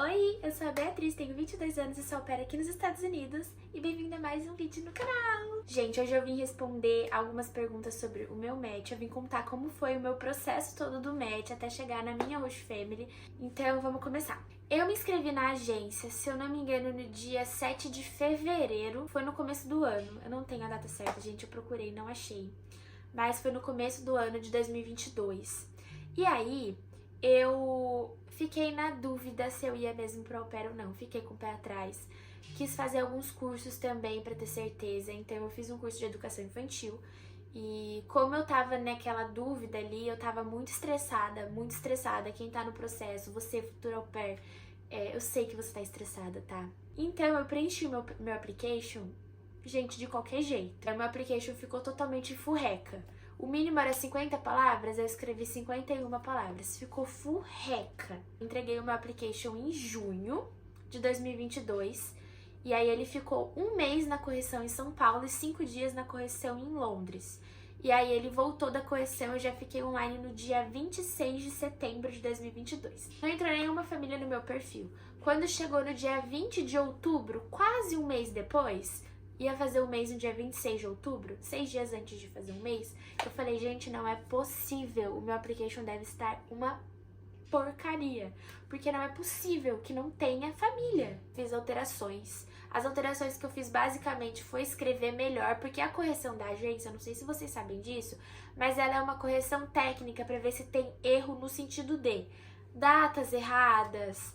Oi, eu sou a Beatriz, tenho 22 anos e sou au pair aqui nos Estados Unidos e bem-vinda a mais um vídeo no canal! Gente, hoje eu vim responder algumas perguntas sobre o meu match, eu vim contar como foi o meu processo todo do match até chegar na minha host family, então vamos começar. Eu me inscrevi na agência, se eu não me engano, no dia 7 de fevereiro, foi no começo do ano, eu não tenho a data certa, gente, eu procurei, não achei, mas foi no começo do ano de 2022. E aí, eu fiquei na dúvida se eu ia mesmo pro au pair ou não, fiquei com o pé atrás. Quis fazer alguns cursos também pra ter certeza, então eu fiz um curso de educação infantil. E como eu tava naquela dúvida ali, eu tava muito estressada, quem tá no processo, você, futura au pair, eu sei que você tá estressada, tá? Então eu preenchi o meu application, gente, de qualquer jeito. O meu application ficou totalmente furreca. O mínimo era 50 palavras, eu escrevi 51 palavras. Ficou furreca. Entreguei o meu application em junho de 2022. E aí ele ficou um mês na correção em São Paulo e 5 dias na correção em Londres. E aí ele voltou da correção, eu já fiquei online no dia 26 de setembro de 2022. Não entrou nenhuma família no meu perfil. Quando chegou no dia 20 de outubro, quase um mês depois, ia fazer um mês no dia 26 de outubro, 6 dias antes de fazer um mês, eu falei, gente, não é possível, o meu application deve estar uma porcaria, porque não é possível que não tenha família. Fiz alterações. As alterações que eu fiz basicamente foi escrever melhor, porque a correção da agência, eu não sei se vocês sabem disso, mas ela é uma correção técnica para ver se tem erro no sentido de datas erradas,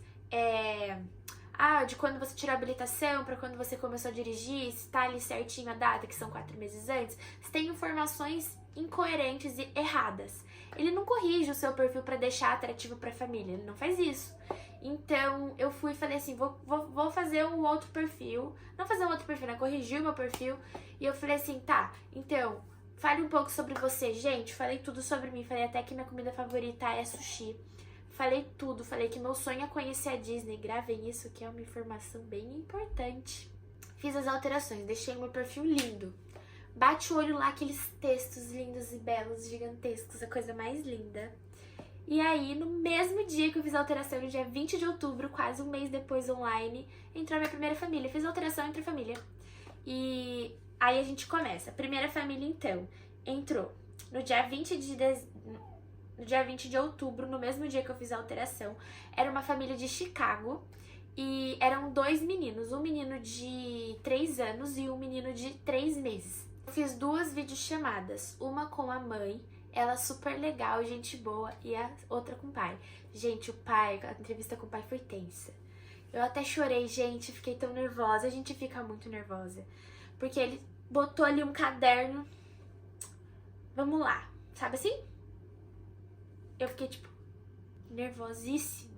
de quando você tirou a habilitação para quando você começou a dirigir, se tá ali certinho a data, que são 4 meses antes, se tem informações incoerentes e erradas. Ele não corrige o seu perfil para deixar atrativo para a família, ele não faz isso. Então eu fui e falei assim, vou fazer um outro perfil, não fazer um outro perfil, né, corrigir o meu perfil, e eu falei assim, tá, então, fale um pouco sobre você, gente, falei tudo sobre mim, falei até que minha comida favorita é sushi. Falei tudo, falei que meu sonho é conhecer a Disney, gravem isso que é uma informação bem importante. Fiz as alterações, deixei o meu perfil lindo. Bate o olho lá, aqueles textos lindos e belos, gigantescos, a coisa mais linda. E aí, no mesmo dia que eu fiz a alteração, no dia 20 de outubro, quase um mês depois online, entrou a minha primeira família. Fiz a alteração entre família. E aí a gente começa. A primeira família, então, entrou no dia 20 de outubro, no mesmo dia que eu fiz a alteração. Era uma família de Chicago e eram 2 meninos, um menino de 3 anos e um menino de 3 meses. Eu fiz 2 videochamadas, uma com a mãe, ela super legal, gente boa, e a outra com o pai. Gente, o pai, a entrevista com o pai foi tensa. Eu até chorei, gente, fiquei tão nervosa, a gente fica muito nervosa. Porque ele botou ali um caderno, vamos lá, sabe assim? Eu fiquei, tipo, nervosíssima.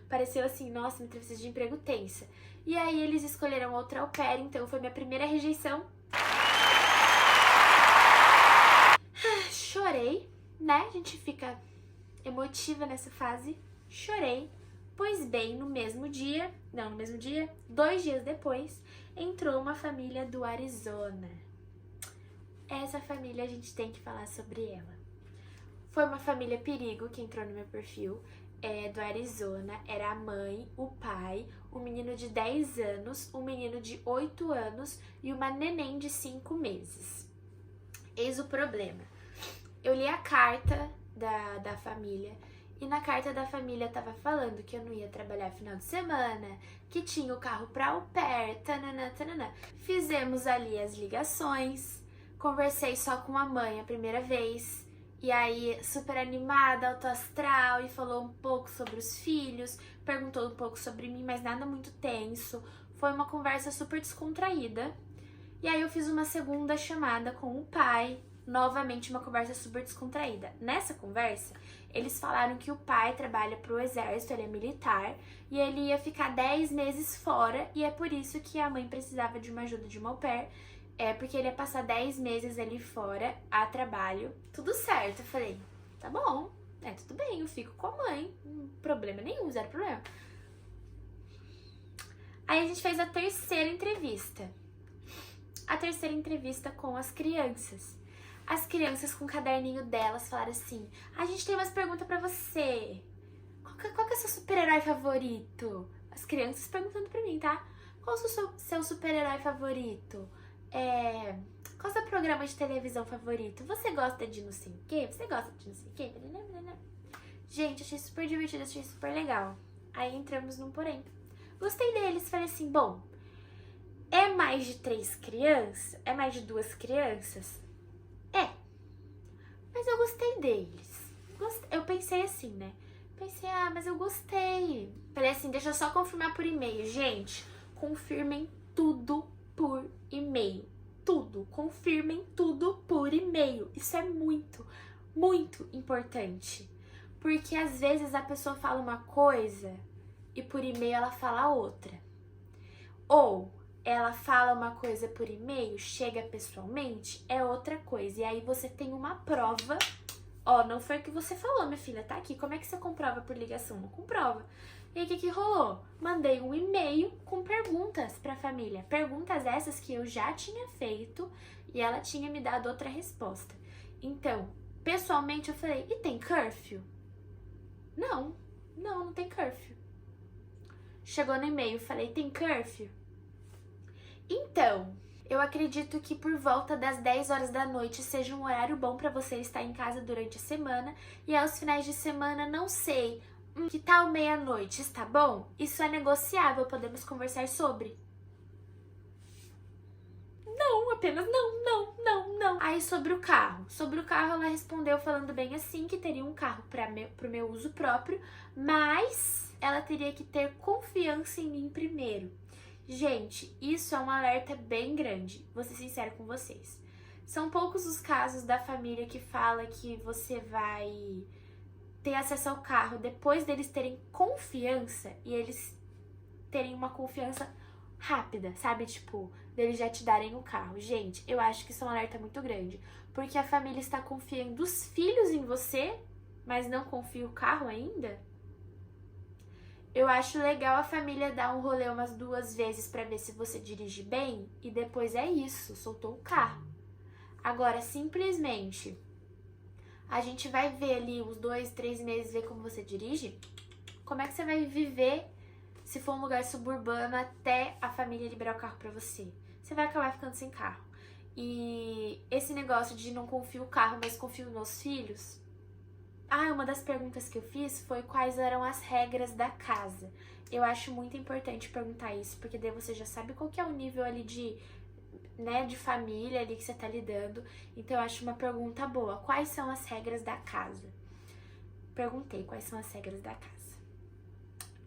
Pareceu assim, nossa, uma entrevista de emprego tensa. E aí eles escolheram outra au pair, então foi minha primeira rejeição. Chorei, né? A gente fica emotiva nessa fase. Chorei. Pois bem, no mesmo dia, 2 dias depois, entrou uma família do Arizona. Essa família a gente tem que falar sobre ela. Foi uma família perigo que entrou no meu perfil, do Arizona. Era a mãe, o pai, o menino de 10 anos, um menino de 8 anos e uma neném de 5 meses. Eis o problema. Eu li a carta da família e na carta da família tava falando que eu não ia trabalhar final de semana, que tinha o carro pra au pair, tananã, tananã. Fizemos ali as ligações, conversei só com a mãe a primeira vez. E aí, super animada, autoastral, e falou um pouco sobre os filhos, perguntou um pouco sobre mim, mas nada muito tenso. Foi uma conversa super descontraída. E aí eu fiz uma segunda chamada com o pai, novamente uma conversa super descontraída. Nessa conversa, eles falaram que o pai trabalha pro exército, ele é militar, e ele ia ficar 10 meses fora, e é por isso que a mãe precisava de uma ajuda de uma au pair, porque ele ia passar 10 meses ali fora, a trabalho. Tudo certo, eu falei, tá bom, tudo bem, eu fico com a mãe, problema nenhum, zero problema. Aí a gente fez a terceira entrevista. A terceira entrevista com as crianças. As crianças com o caderninho delas falaram assim, a gente tem umas perguntas pra você. Qual qual que é o seu super-herói favorito? As crianças perguntando pra mim, tá? Qual o seu super-herói favorito? Qual o seu programa de televisão favorito? Você gosta de não sei o quê? Você gosta de não sei o quê? Gente, achei super divertido, achei super legal. Aí entramos num porém. Gostei deles, falei assim, bom, é mais de 3 crianças? É mais de 2 crianças? É. Mas eu gostei deles. Eu pensei assim, né? Pensei, mas eu gostei. Falei assim, deixa eu só confirmar por e-mail. Gente, confirmem tudo por e-mail. Tudo. Confirmem tudo por e-mail. Isso é muito, muito importante. Porque às vezes a pessoa fala uma coisa e por e-mail ela fala outra. Ou ela fala uma coisa por e-mail, chega pessoalmente, é outra coisa. E aí você tem uma prova. Ó, não foi o que você falou, minha filha, tá aqui. Como é que você comprova por ligação? Não comprova. E aí, o que rolou? Mandei um e-mail com perguntas pra família. Perguntas essas que eu já tinha feito e ela tinha me dado outra resposta. Então, pessoalmente eu falei, e tem curfew? Não tem curfew. Chegou no e-mail, falei, tem curfew? Então, eu acredito que por volta das 10 horas da noite seja um horário bom para você estar em casa durante a semana. E aos finais de semana, não sei, que tal meia-noite, está bom? Isso é negociável, podemos conversar sobre. Não, apenas não. Aí sobre o carro. Sobre o carro ela respondeu falando bem assim, que teria um carro pro meu uso próprio, mas ela teria que ter confiança em mim primeiro. Gente, isso é um alerta bem grande, vou ser sincera com vocês. São poucos os casos da família que fala que você vai ter acesso ao carro depois deles terem confiança e eles terem uma confiança rápida, sabe? Tipo, deles já te darem o carro. Gente, eu acho que isso é um alerta muito grande, porque a família está confiando os filhos em você, mas não confia o carro ainda. Eu acho legal a família dar um rolê umas 2 vezes pra ver se você dirige bem e depois é isso, soltou o carro. Agora, simplesmente, a gente vai ver ali uns 2, 3 meses, ver como você dirige. Como é que você vai viver se for um lugar suburbano até a família liberar o carro pra você? Você vai acabar ficando sem carro. E esse negócio de não confio no carro, mas confio nos meus filhos... uma das perguntas que eu fiz foi quais eram as regras da casa. Eu acho muito importante perguntar isso, porque daí você já sabe qual que é o nível ali de família ali que você tá lidando. Então eu acho uma pergunta boa. Quais são as regras da casa? Perguntei quais são as regras da casa.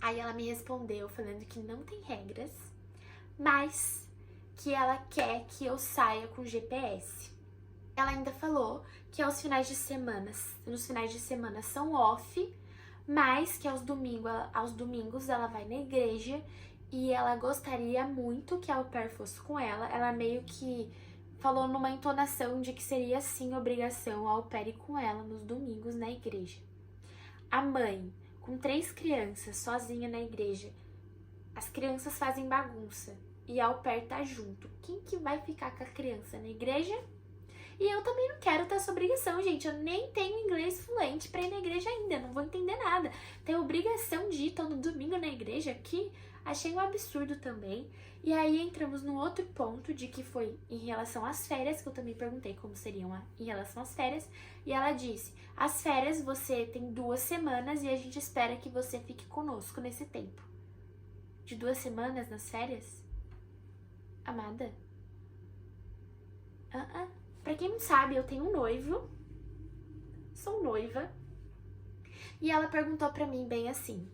Aí ela me respondeu falando que não tem regras, mas que ela quer que eu saia com GPS. Ela ainda falou que nos finais de semana são off, mas que aos domingos ela vai na igreja e ela gostaria muito que a au pair fosse com ela. Ela meio que falou numa entonação de que seria sim obrigação a au pair ir com ela nos domingos na igreja. A mãe, com 3 crianças, sozinha na igreja, as crianças fazem bagunça e a au pair tá junto. Quem que vai ficar com a criança na igreja? E eu também não quero ter essa obrigação, gente. Eu nem tenho inglês fluente pra ir na igreja ainda. Não vou entender nada. Tenho obrigação de ir todo domingo na igreja aqui. Achei um absurdo também. E aí entramos num outro ponto de que foi em relação às férias, que eu também perguntei como seriam em relação às férias. E ela disse, as férias você tem 2 semanas e a gente espera que você fique conosco nesse tempo. De 2 semanas nas férias? Amada? Pra quem não sabe, eu tenho um noivo, sou noiva, e ela perguntou pra mim bem assim,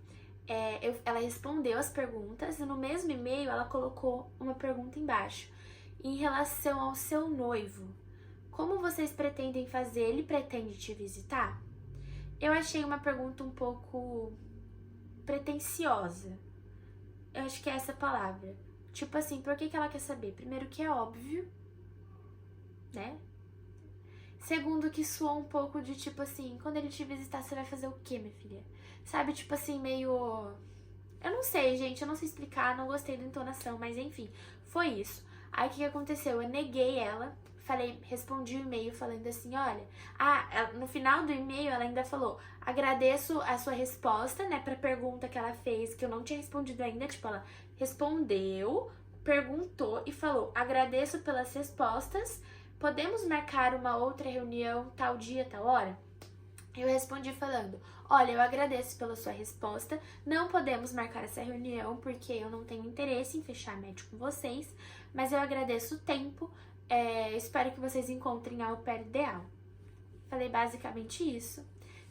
ela respondeu as perguntas e no mesmo e-mail ela colocou uma pergunta embaixo. Em relação ao seu noivo, como vocês pretendem fazer? Ele pretende te visitar? Eu achei uma pergunta um pouco pretensiosa, eu acho que é essa palavra. Tipo assim, por que ela quer saber? Primeiro que é óbvio, né? Segundo que soou um pouco de tipo assim, quando ele te visitar você vai fazer o quê, minha filha? Sabe, tipo assim, meio... Eu não sei, gente, eu não sei explicar, não gostei da entonação, mas enfim, foi isso. Aí o que aconteceu? Eu neguei ela, respondi o e-mail falando assim, olha, no final do e-mail ela ainda falou, agradeço a sua resposta, né, pra pergunta que ela fez, que eu não tinha respondido ainda, tipo, ela respondeu, perguntou e falou, agradeço pelas respostas, podemos marcar uma outra reunião tal dia, tal hora? Eu respondi falando, olha, eu agradeço pela sua resposta, não podemos marcar essa reunião porque eu não tenho interesse em fechar médico com vocês, mas eu agradeço o tempo, espero que vocês encontrem a au pair ideal. Falei basicamente isso.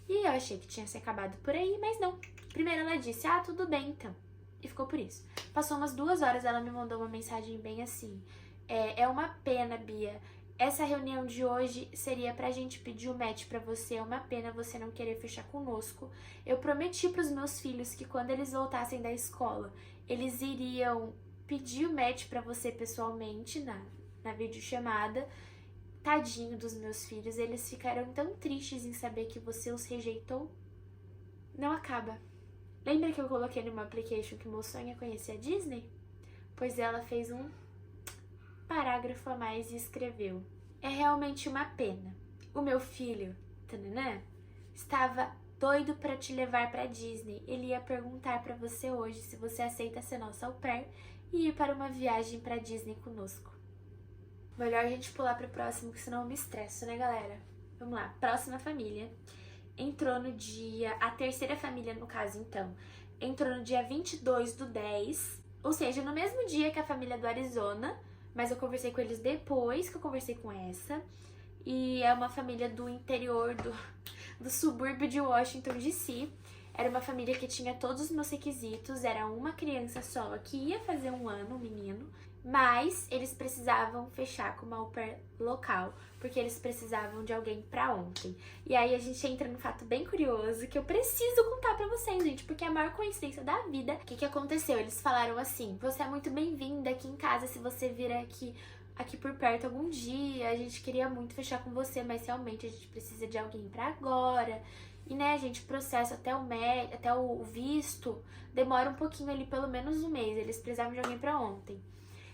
E eu achei que tinha se acabado por aí, mas não. Primeiro ela disse, tudo bem então. E ficou por isso. Passou umas 2 horas, ela me mandou uma mensagem bem assim. É uma pena, Bia. Essa reunião de hoje seria pra gente pedir o match pra você. É uma pena você não querer fechar conosco. Eu prometi pros meus filhos que quando eles voltassem da escola, eles iriam pedir o match pra você pessoalmente na videochamada. Tadinho dos meus filhos, eles ficaram tão tristes em saber que você os rejeitou. Não acaba. Lembra que eu coloquei no meu application que meu sonho é conhecer a Disney? Pois ela fez um parágrafo a mais e escreveu: é realmente uma pena. O meu filho, tananã, estava doido para te levar para Disney. Ele ia perguntar para você hoje se você aceita ser nossa au pair e ir para uma viagem para Disney conosco. Melhor a gente pular pro próximo, que senão eu me estresso, né, galera? Vamos lá, próxima família. Entrou no dia... A terceira família, no caso, então, entrou no dia 22/10, ou seja, no mesmo dia que a família do Arizona, mas eu conversei com eles depois que eu conversei com essa. E é uma família do interior, do subúrbio de Washington, D.C. Era uma família que tinha todos os meus requisitos, era uma criança só, que ia fazer 1 ano, um menino, mas eles precisavam fechar com uma au pair local, porque eles precisavam de alguém pra ontem. E aí a gente entra num fato bem curioso que eu preciso contar pra vocês, gente, porque é a maior coincidência da vida. O que aconteceu? Eles falaram assim, você é muito bem-vinda aqui em casa se você vir aqui por perto algum dia, a gente queria muito fechar com você, mas realmente a gente precisa de alguém pra agora. E, né, gente, o processo até o visto demora um pouquinho ali, pelo menos 1 mês. Eles precisavam de alguém pra ontem.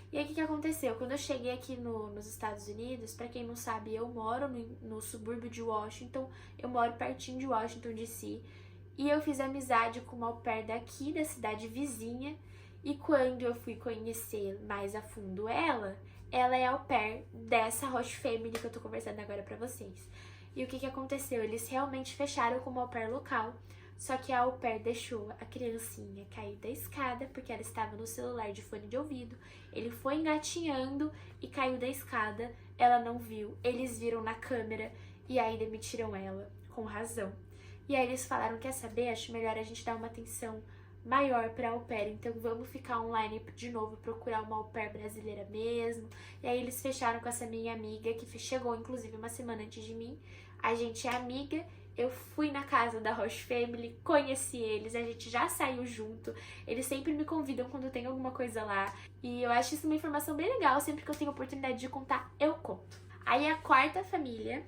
E aí, o que aconteceu? Quando eu cheguei aqui nos Estados Unidos, pra quem não sabe, eu moro no subúrbio de Washington. Eu moro pertinho de Washington, D.C. E eu fiz amizade com uma au pair daqui, da cidade vizinha. E quando eu fui conhecer mais a fundo ela é au pair dessa Roche Family que eu tô conversando agora pra vocês. E o que aconteceu? Eles realmente fecharam com uma au pair local, só que a au pair deixou a criancinha cair da escada, porque ela estava no celular de fone de ouvido. Ele foi engatinhando e caiu da escada, ela não viu, eles viram na câmera e aí demitiram ela, com razão. E aí eles falaram, quer saber, acho melhor a gente dar uma atenção maior pra au pair, então vamos ficar online de novo, procurar uma au pair brasileira mesmo. E aí eles fecharam com essa minha amiga, que chegou inclusive 1 semana antes de mim. A gente é amiga, eu fui na casa da Roche Family, conheci eles, a gente já saiu junto. Eles sempre me convidam quando tem alguma coisa lá. E eu acho isso uma informação bem legal, sempre que eu tenho oportunidade de contar, eu conto. Aí a quarta família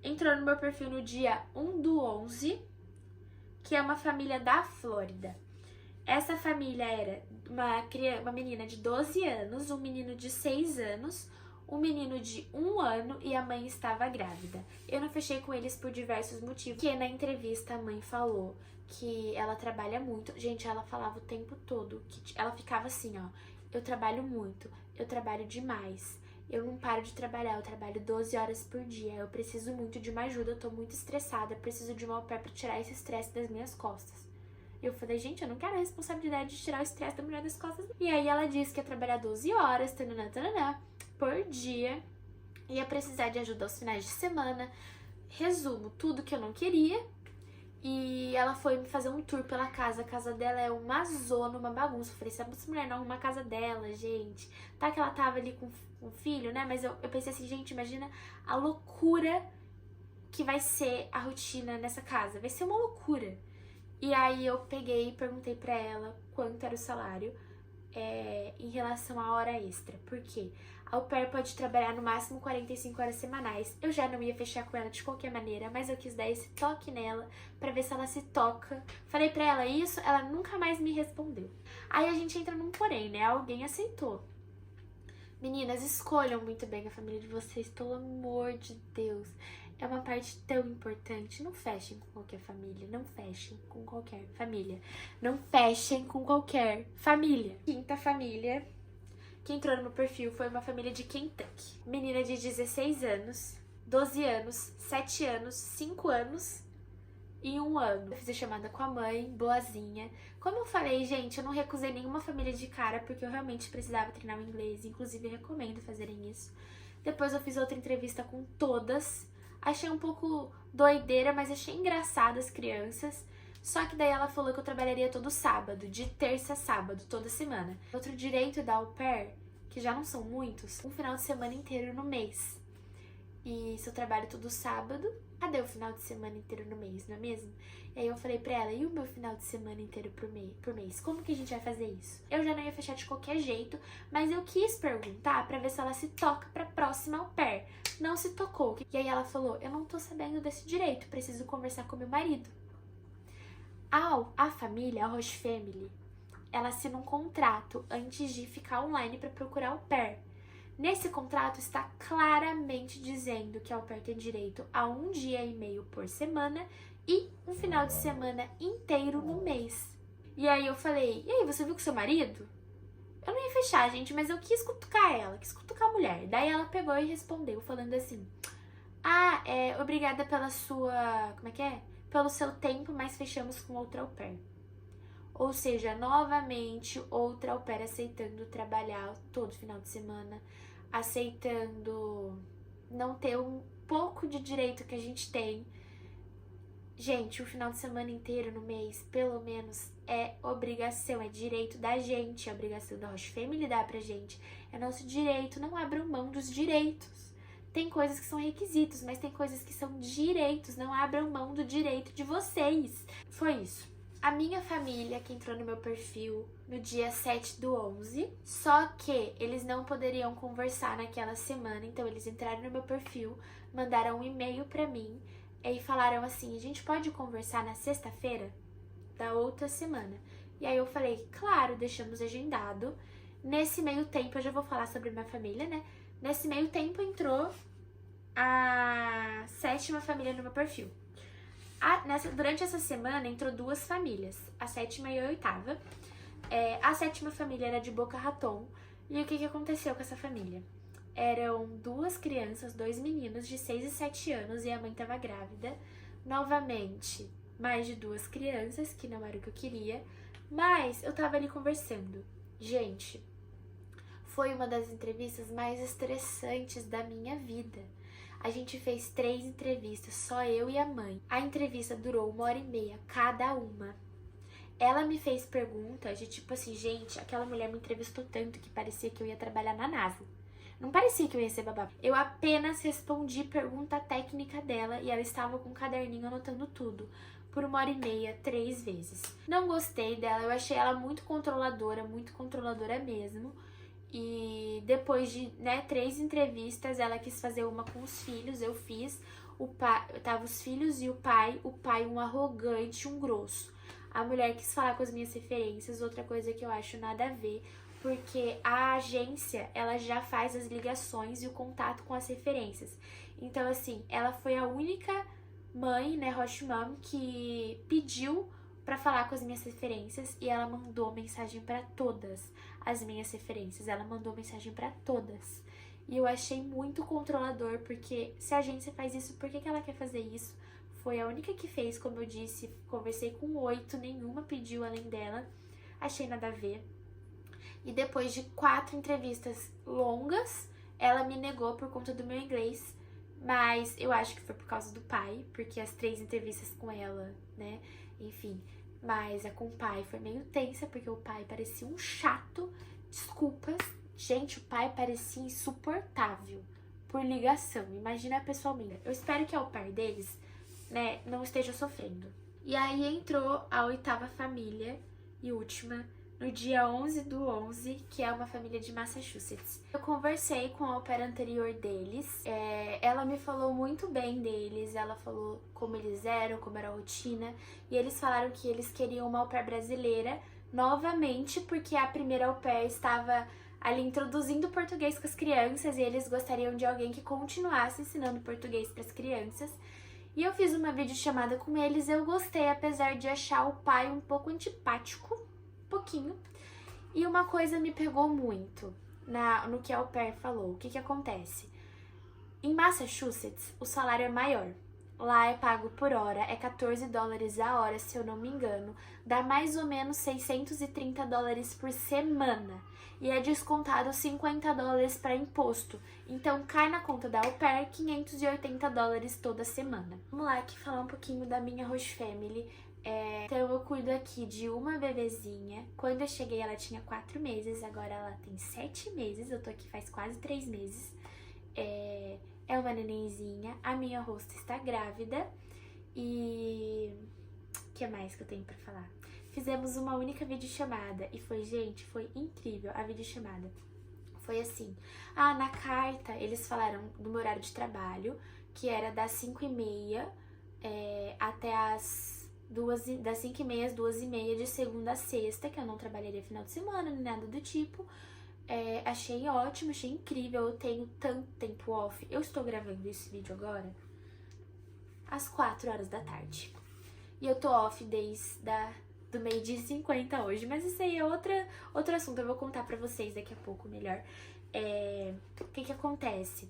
entrou no meu perfil no dia 1/11, que é uma família da Flórida. Essa família era uma menina de 12 anos, um menino de 6 anos, um menino de 1 ano e a mãe estava grávida. Eu não fechei com eles por diversos motivos, porque na entrevista a mãe falou que ela trabalha muito. Gente, ela falava o tempo todo, que ela ficava assim, ó, eu trabalho muito, eu trabalho demais, eu não paro de trabalhar, eu trabalho 12 horas por dia, eu preciso muito de uma ajuda, eu tô muito estressada, preciso de uma au pair pra tirar esse estresse das minhas costas. Eu falei, gente, eu não quero a responsabilidade de tirar o estresse da mulher das costas. E aí ela disse que ia trabalhar 12 horas, tananã, por dia, ia precisar de ajuda aos finais de semana. Resumo, tudo que eu não queria. E ela foi me fazer um tour pela casa. A casa dela é uma zona, uma bagunça. Eu falei, se essa mulher não arruma a casa dela, gente. Tá que ela tava ali com um filho, né? Mas eu pensei assim, gente, imagina a loucura que vai ser a rotina nessa casa. Vai ser uma loucura. E aí eu peguei e perguntei pra ela quanto era o salário em relação à hora extra. Por quê? A au pair pode trabalhar no máximo 45 horas semanais. Eu já não ia fechar com ela de qualquer maneira, mas eu quis dar esse toque nela pra ver se ela se toca. Falei pra ela isso, ela nunca mais me respondeu. Aí a gente entra num porém, né? Alguém aceitou. Meninas, escolham muito bem a família de vocês, pelo amor de Deus. É uma parte tão importante. Não fechem com qualquer família. Não fechem com qualquer família. Não fechem com qualquer família. Quinta família que entrou no meu perfil foi uma família de Kentucky. Menina de 16 anos, 12 anos, 7 anos, 5 anos e 1 ano. Eu fiz a chamada com a mãe, boazinha. Como eu falei, gente, eu não recusei nenhuma família de cara, porque eu realmente precisava treinar o inglês. Inclusive, eu recomendo fazerem isso. Depois eu fiz outra entrevista com todas. Achei um pouco doideira, mas achei engraçada as crianças. Só que daí ela falou que eu trabalharia todo sábado, de terça a sábado, toda semana. Outro direito da au pair, que já não são muitos, um final de semana inteiro no mês. E se eu trabalho todo sábado, cadê o final de semana inteiro no mês, não é mesmo? E aí eu falei pra ela, e o meu final de semana inteiro por mês? Como que a gente vai fazer isso? Eu já não ia fechar de qualquer jeito, mas eu quis perguntar pra ver se ela se toca pra próxima au pair. Não se tocou. E aí ela falou, eu não tô sabendo desse direito, preciso conversar com meu marido. A família, a Roche Family, ela assina um contrato antes de ficar online pra procurar au pair. Nesse contrato está claramente dizendo que a au pair tem direito a 1 dia e meio por semana e um final de semana inteiro no mês. E aí eu falei, e aí, você viu com seu marido? Eu não ia fechar, gente, mas eu quis cutucar ela, quis cutucar a mulher. Daí ela pegou e respondeu, falando assim, obrigada pela sua, como é que é? Pelo seu tempo, mas fechamos com outra au pair. Ou seja, novamente, outra au pair aceitando trabalhar todo final de semana, aceitando não ter um pouco de direito que a gente tem. Gente, um final de semana inteiro no mês, pelo menos, é obrigação, é direito da gente, é obrigação da Roche Family dar pra gente. É nosso direito, não abram mão dos direitos. Tem coisas que são requisitos, mas tem coisas que são direitos, não abram mão do direito de vocês. Foi isso. A minha família, que entrou no meu perfil no dia 7/11, só que eles não poderiam conversar naquela semana, então eles entraram no meu perfil, mandaram um e-mail pra mim e falaram assim, a gente pode conversar na sexta-feira da outra semana? E aí eu falei, claro, deixamos agendado. Nesse meio tempo, eu já vou falar sobre minha família, né? Nesse meio tempo entrou a 7ª família no meu perfil. Durante essa semana entrou 2 famílias, a 7ª e a 8ª. A 7ª família era de Boca Raton. E o que aconteceu com essa família? Eram 2 crianças, 2 meninos de 6 e 7 anos e a mãe estava grávida. Novamente, mais de 2 crianças, que não era o que eu queria. Mas eu tava ali conversando. Gente, foi uma das entrevistas mais estressantes da minha vida. A gente fez 3 entrevistas, só eu e a mãe. A entrevista durou 1h30 cada uma. Ela me fez perguntas de tipo assim, gente, aquela mulher me entrevistou tanto que parecia que eu ia trabalhar na NASA. Não parecia que eu ia ser babá. Eu apenas respondi pergunta técnica dela e ela estava com um caderninho anotando tudo. Por 1h30, 3 vezes. Não gostei dela, eu achei ela muito controladora mesmo. E depois de 3 entrevistas, ela quis fazer uma com os filhos, eu fiz. Tava os filhos e o pai um arrogante, um grosso. A mulher quis falar com as minhas referências, outra coisa que eu acho nada a ver, porque a agência, ela já faz as ligações e o contato com as referências. Então, assim, ela foi a única mãe, né, Roche Mom, que pediu pra falar com as minhas referências e ela mandou mensagem pra todas as minhas referências. Ela mandou mensagem pra todas. E eu achei muito controlador, porque se a agência faz isso, por que ela quer fazer isso? Foi a única que fez, como eu disse, conversei com 8, nenhuma pediu além dela. Achei nada a ver. E depois de 4 entrevistas longas, ela me negou por conta do meu inglês. Mas eu acho que foi por causa do pai, porque as 3 entrevistas com ela, né, enfim. Mas a com o pai foi meio tensa, porque o pai parecia um chato. Desculpas. Gente, o pai parecia insuportável por ligação. Imagina pessoalmente. Eu espero que a au pair deles, né, não esteja sofrendo. E aí entrou a 8ª família e última, no dia 11/11, que é uma família de Massachusetts. Eu conversei com a au pair anterior deles, ela me falou muito bem deles, ela falou como eles eram, como era a rotina, e eles falaram que eles queriam uma au pair brasileira, novamente, porque a primeira au pair estava ali introduzindo português com as crianças, e eles gostariam de alguém que continuasse ensinando português para as crianças. E eu fiz uma videochamada com eles, eu gostei, apesar de achar o pai um pouco antipático, um pouquinho. E uma coisa me pegou muito no que a au pair falou. O que que acontece? Em Massachusetts, o salário é maior. Lá é pago por hora, é $14 a hora, se eu não me engano. Dá mais ou menos $630 por semana. E é descontado $50 para imposto. Então cai na conta da au pair $580 toda semana. Vamos lá aqui falar um pouquinho da minha host family. Então eu cuido aqui de uma bebezinha. Quando eu cheguei ela tinha 4 meses, agora ela tem 7 meses. Eu tô aqui faz quase 3 meses. É uma nenenzinha, a minha host está grávida e... o que mais que eu tenho pra falar? Fizemos uma única videochamada e foi incrível a videochamada. Foi assim, na carta eles falaram do meu horário de trabalho, que era das 5h30 até das 5h30 às 2h30 de segunda a sexta, que eu não trabalharia final de semana, nem nada do tipo. Achei ótimo, achei incrível, eu tenho tanto tempo off. Eu estou gravando esse vídeo agora às 4 horas da tarde. E eu tô off desde do meio-dia 50 hoje, mas isso aí é outro assunto, eu vou contar pra vocês daqui a pouco melhor. O que que acontece?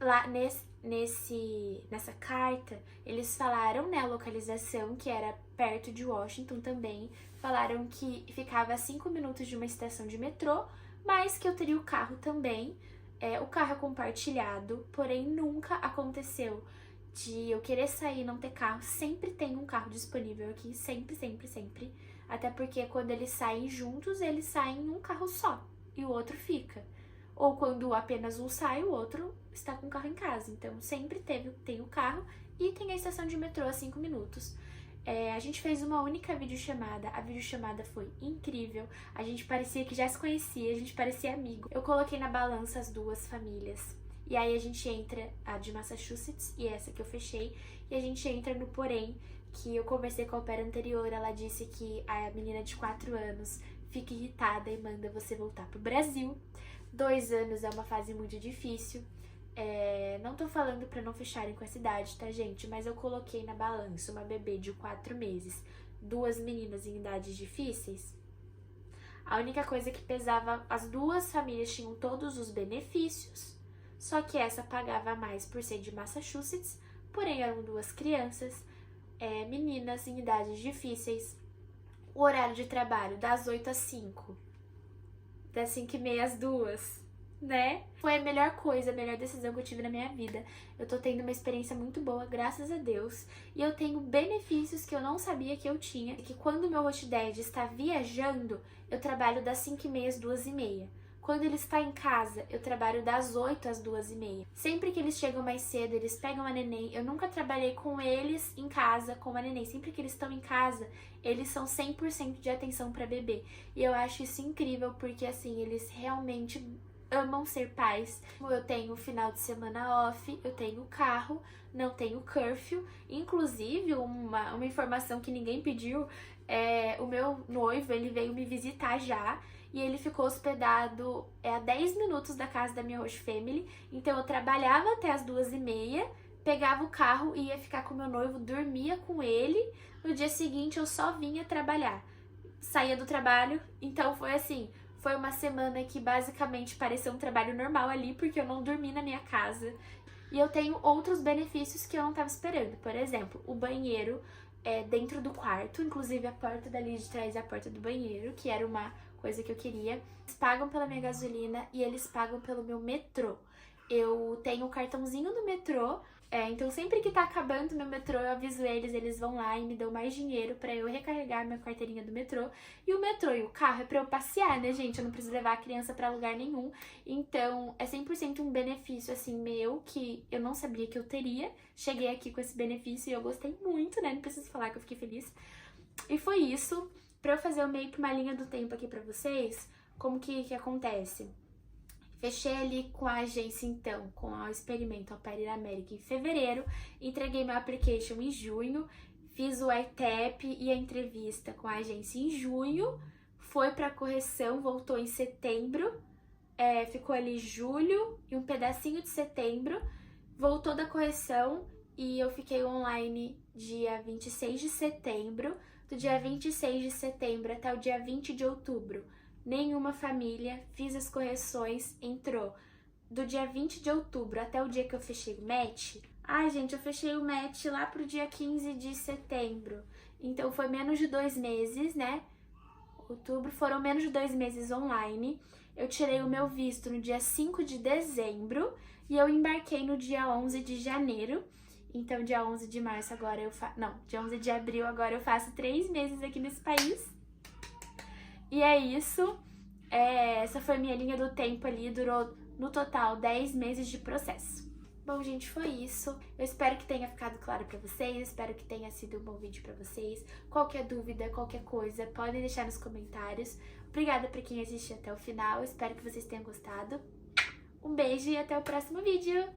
Lá nessa carta, eles falaram, né, a localização, que era perto de Washington também. Falaram que ficava a 5 minutos de uma estação de metrô, mas que eu teria o carro também. O carro é compartilhado, porém nunca aconteceu de eu querer sair e não ter carro. Sempre tem um carro disponível aqui, sempre, sempre, sempre. Até porque quando eles saem juntos, eles saem em um carro só e o outro fica. Ou quando apenas um sai, o outro está com o carro em casa. Então sempre tem o carro e tem a estação de metrô a 5 minutos. A gente fez uma única videochamada, a videochamada foi incrível, a gente parecia que já se conhecia, a gente parecia amigo. Eu coloquei na balança as duas famílias, e aí a gente entra, a de Massachusetts e essa que eu fechei, e a gente entra no porém, que eu conversei com a au pair anterior, ela disse que a menina de 4 anos fica irritada e manda você voltar pro Brasil. 2 anos é uma fase muito difícil. Não tô falando pra não fecharem com essa idade, tá, gente? Mas eu coloquei na balança uma bebê de 4 meses, 2 meninas em idades difíceis. A única coisa que pesava, as duas famílias tinham todos os benefícios, só que essa pagava mais por ser de Massachusetts, porém eram 2 crianças, meninas em idades difíceis. O horário de trabalho das 8 às 5, das 5h30 às 2, né? Foi a melhor coisa, a melhor decisão que eu tive na minha vida. Eu tô tendo uma experiência muito boa, graças a Deus. E eu tenho benefícios que eu não sabia que eu tinha. Que quando o meu host dad está viajando, eu trabalho das 5h30 às 2h30. Quando ele está em casa, eu trabalho das 8 às 2h30. Sempre que eles chegam mais cedo, eles pegam a neném. Eu nunca trabalhei com eles em casa, com a neném. Sempre que eles estão em casa, eles são 100% de atenção para bebê. E eu acho isso incrível, porque assim, eles realmente amam ser pais. Eu tenho final de semana off, eu tenho carro, não tenho curfew. Inclusive, uma informação que ninguém pediu, o meu noivo, ele veio me visitar já. E ele ficou hospedado a 10 minutos da casa da minha host family. Então eu trabalhava até as 2h30, pegava o carro e ia ficar com meu noivo, dormia com ele. No dia seguinte eu só vinha trabalhar. Saía do trabalho, então foi assim, foi uma semana que basicamente pareceu um trabalho normal ali, porque eu não dormi na minha casa. E eu tenho outros benefícios que eu não estava esperando. Por exemplo, o banheiro dentro do quarto, inclusive a porta dali de trás é a porta do banheiro, que era uma coisa que eu queria. Eles pagam pela minha gasolina e eles pagam pelo meu metrô. Eu tenho um cartãozinho do metrô, então sempre que tá acabando meu metrô, eu aviso eles vão lá e me dão mais dinheiro pra eu recarregar minha carteirinha do metrô. E o metrô e o carro é pra eu passear, né, gente? Eu não preciso levar a criança pra lugar nenhum. Então, é 100% um benefício, assim, meu, que eu não sabia que eu teria. Cheguei aqui com esse benefício e eu gostei muito, né? Não preciso falar que eu fiquei feliz. E foi isso. Pra eu fazer meio que uma linha do tempo aqui pra vocês, como que acontece? Fechei ali com a agência, então, com o experimento Au Pair América em fevereiro, entreguei meu application em junho, fiz o ITEP e a entrevista com a agência em junho, foi pra correção, voltou em setembro, ficou ali julho e um pedacinho de setembro, voltou da correção e eu fiquei online dia 26 de setembro, do dia 26 de setembro até o dia 20 de outubro. Nenhuma família, fiz as correções, entrou. Do dia 20 de outubro até o dia que eu fechei o match, ai gente, eu fechei o match lá pro dia 15 de setembro, então foi menos de 2 meses, né? Outubro, foram menos de 2 meses online. Eu tirei o meu visto no dia 5 de dezembro e eu embarquei no dia 11 de janeiro. Então, dia 11 de março agora dia 11 de abril agora eu faço 3 meses aqui nesse país. E é isso. Essa foi minha linha do tempo ali, durou no total 10 meses de processo. Bom, gente, foi isso. Eu espero que tenha ficado claro pra vocês, espero que tenha sido um bom vídeo pra vocês. Qualquer dúvida, qualquer coisa, podem deixar nos comentários. Obrigada pra quem assistiu até o final, espero que vocês tenham gostado. Um beijo e até o próximo vídeo!